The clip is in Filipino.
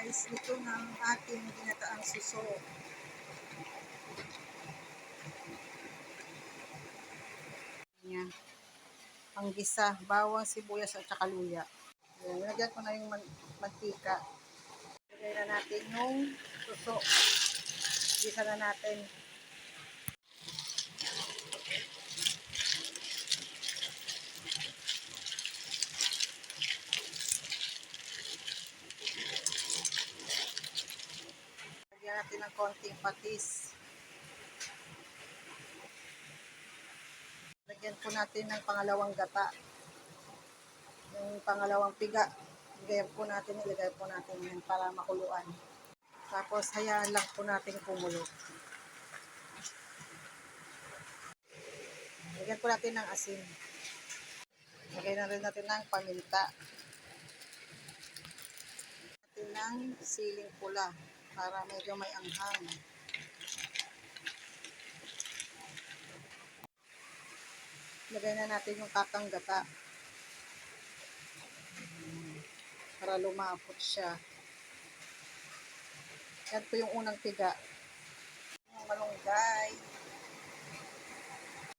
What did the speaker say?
is ito ng ating ginataang suso. Yan. Panggisa, bawang, sibuyas at saka luya. Yan, nilagyan ko na yung mantika. Lagay na natin yung suso. Gisa na natin. Lagyan natin ng konting patis. Lagyan po natin ng pangalawang gata. Yung pangalawang piga. Ilagay po natin yan para makuluan. Tapos hayaan lang po natin kumulo. Lagyan po natin ng asin. Lagyan na rin natin ng paminta. Natin ng siling pula para medyo may anghang. Lagay na natin yung kakang gata para lumapot siya. Yan po yung unang piga. Yung malunggay.